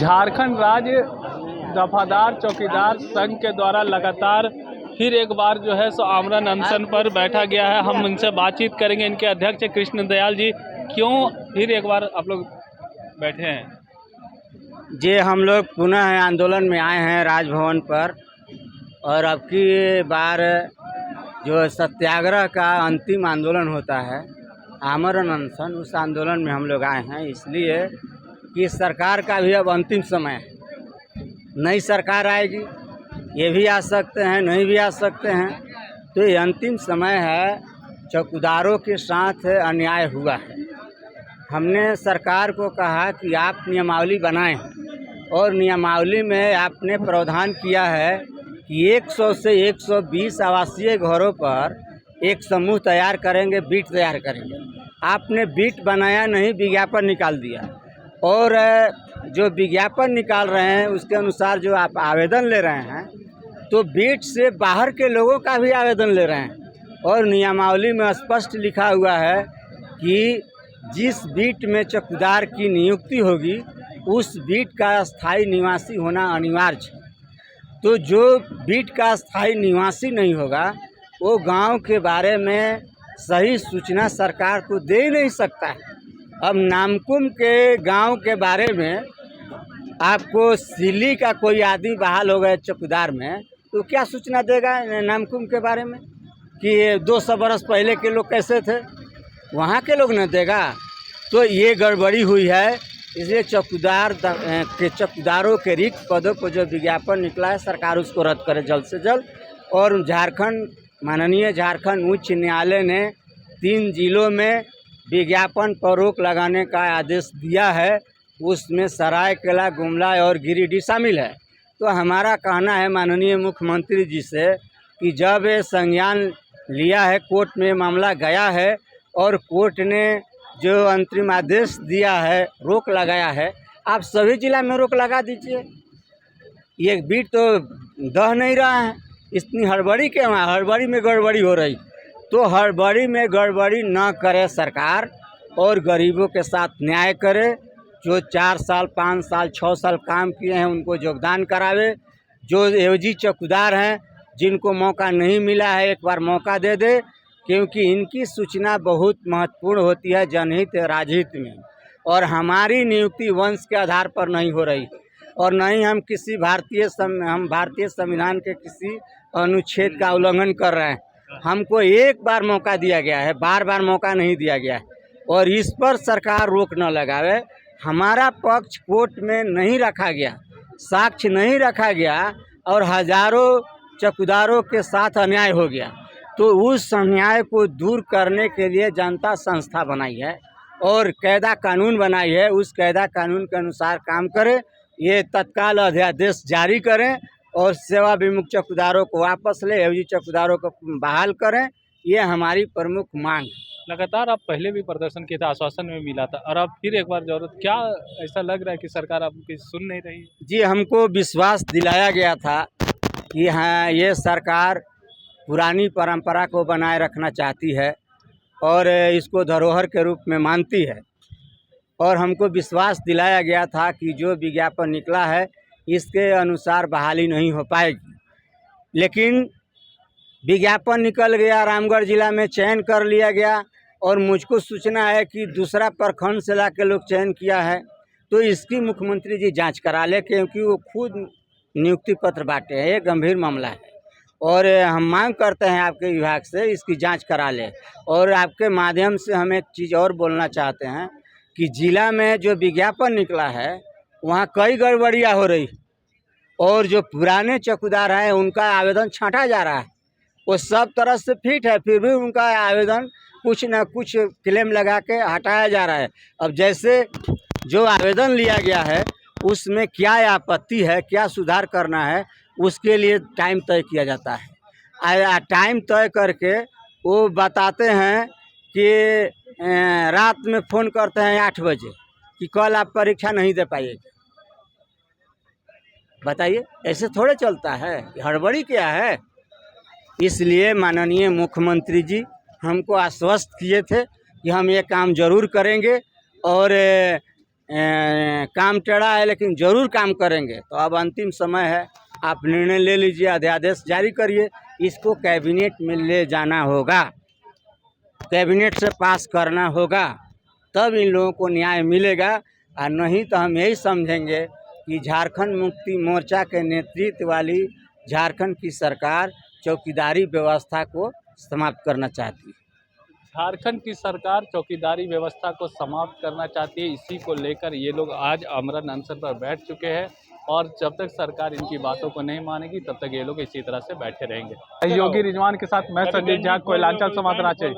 झारखंड राज्य दफादार चौकीदार संघ के द्वारा लगातार फिर एक बार जो है सो आमरण अनशन पर बैठा गया है। हम इनसे बातचीत करेंगे। इनके अध्यक्ष कृष्ण दयाल जी, क्यों फिर एक बार आप लोग बैठे हैं? जी, हम लोग पुनः आंदोलन में आए हैं राजभवन पर, और अब की बार जो सत्याग्रह का अंतिम आंदोलन होता है, आमरण अनशन, उस आंदोलन में हम लोग आए हैं इसलिए कि सरकार का भी अब अंतिम समय है। नई सरकार आएगी, ये भी आ सकते हैं, नहीं भी आ सकते हैं, तो ये अंतिम समय है। चौकीदारों के साथ अन्याय हुआ है। हमने सरकार को कहा कि आप नियमावली बनाएं, और नियमावली में आपने प्रावधान किया है कि 100 से 120 आवासीय घरों पर एक समूह तैयार करेंगे, बीट तैयार करेंगे। आपने बीट बनाया नहीं, विज्ञापन निकाल दिया, और जो विज्ञापन निकाल रहे हैं उसके अनुसार जो आप आवेदन ले रहे हैं, तो बीट से बाहर के लोगों का भी आवेदन ले रहे हैं। और नियमावली में स्पष्ट लिखा हुआ है कि जिस बीट में चौकीदार की नियुक्ति होगी उस बीट का स्थायी निवासी होना अनिवार्य है। तो जो बीट का स्थायी निवासी नहीं होगा वो गांव के बारे में सही सूचना सरकार को दे ही नहीं सकता है। अब नामकुम के गांव के बारे में आपको सिल्ली का कोई आदमी बहाल हो गए चौकीदार में, तो क्या सूचना देगा नामकुम के बारे में कि 200 बरस पहले के लोग कैसे थे? वहाँ के लोग न देगा। तो ये गड़बड़ी हुई है। इसलिए चौकीदारों के रिक्त पदों को जो विज्ञापन निकला है, सरकार उसको रद्द करे जल्द से जल्द। और माननीय झारखंड उच्च न्यायालय ने 3 जिलों में विज्ञापन पर रोक लगाने का आदेश दिया है। उसमें सरायकेला, गुमला और गिरिडीह शामिल है। तो हमारा कहना है माननीय मुख्यमंत्री जी से कि जब ये संज्ञान लिया है, कोर्ट में मामला गया है और कोर्ट ने जो अंतरिम आदेश दिया है, रोक लगाया है, आप सभी जिला में रोक लगा दीजिए। ये बीट तो दह नहीं रहा है, इतनी हड़बड़ी के वहाँ हड़बड़ी में गड़बड़ी हो रही। तो हड़बड़ी में गड़बड़ी ना करे सरकार, और गरीबों के साथ न्याय करे। जो 4 साल 5 साल 6 साल काम किए हैं उनको योगदान करावे। जो एवजी चौकीदार हैं जिनको मौका नहीं मिला है, एक बार मौका दे दे, क्योंकि इनकी सूचना बहुत महत्वपूर्ण होती है जनहित राजहित में। और हमारी नियुक्ति वंश के आधार पर नहीं हो रही, और न ही हम किसी भारतीय संविधान के किसी अनुच्छेद का उल्लंघन कर रहे हैं। हमको एक बार मौका दिया गया है, बार बार मौका नहीं दिया गया है, और इस पर सरकार रोक न लगावे। हमारा पक्ष कोर्ट में नहीं रखा गया, साक्ष्य नहीं रखा गया, और हजारों चौकीदारों के साथ अन्याय हो गया। तो उस अन्याय को दूर करने के लिए जनता संस्था बनाई है और कायदा कानून बनाई है। उस कायदा कानून के अनुसार काम करें, ये तत्काल अध्यादेश जारी करें और सेवा विमुक्त चौकीदारों को वापस ले, एवजी चौकीदारों को बहाल करें। ये हमारी प्रमुख मांग है। लगातार आप पहले भी प्रदर्शन किए थे, आश्वासन में मिला था, और अब फिर एक बार जरूरत, क्या ऐसा लग रहा है कि सरकार आपकी सुन नहीं रही? जी, हमको विश्वास दिलाया गया था कि हाँ, ये सरकार पुरानी परंपरा को बनाए रखना चाहती है और इसको धरोहर के रूप में मानती है। और हमको विश्वास दिलाया गया था कि जो विज्ञापन निकला है इसके अनुसार बहाली नहीं हो पाएगी। लेकिन विज्ञापन निकल गया, रामगढ़ जिला में चयन कर लिया गया, और मुझको सूचना है कि दूसरा प्रखंड से ला के लोग चयन किया है। तो इसकी मुख्यमंत्री जी जांच करा ले, क्योंकि वो खुद नियुक्ति पत्र बांटे हैं। ये गंभीर मामला है, और हम मांग करते हैं आपके विभाग से इसकी जांच करा ले। और आपके माध्यम से हम एक चीज़ और बोलना चाहते हैं कि जिला में जो विज्ञापन निकला है वहाँ कई गड़बड़ियाँ हो रही, और जो पुराने चौकीदार हैं उनका आवेदन छांटा जा रहा है। वो सब तरह से फिट है, फिर भी उनका आवेदन कुछ न कुछ क्लेम लगा के हटाया जा रहा है। अब जैसे जो आवेदन लिया गया है उसमें क्या आपत्ति है, क्या सुधार करना है, उसके लिए टाइम तय किया जाता है। टाइम तय करके वो बताते हैं कि रात में फ़ोन करते हैं 8 बजे कि कल आप परीक्षा नहीं दे पाइएगा। बताइए, ऐसे थोड़े चलता है, हड़बड़ी क्या है? इसलिए माननीय मुख्यमंत्री जी हमको आश्वस्त किए थे कि हम ये काम जरूर करेंगे, और काम टेढ़ा है लेकिन ज़रूर काम करेंगे। तो अब अंतिम समय है, आप निर्णय ले लीजिए, अध्यादेश जारी करिए, इसको कैबिनेट में ले जाना होगा, कैबिनेट से पास करना होगा, तब इन लोगों को न्याय मिलेगा। और नहीं तो हम यही समझेंगे कि झारखंड मुक्ति मोर्चा के नेतृत्व वाली झारखंड की सरकार चौकीदारी व्यवस्था को समाप्त करना चाहती है। झारखंड की सरकार चौकीदारी व्यवस्था को समाप्त करना चाहती है। इसी को लेकर ये लोग आज आमरण अनशन पर बैठ चुके हैं और जब तक सरकार इनकी बातों को नहीं मानेगी तब तक ये लोग इसी तरह से बैठे रहेंगे। योगी रिजवान के साथ मैं संजीव झा, कोयलांचल समाचार।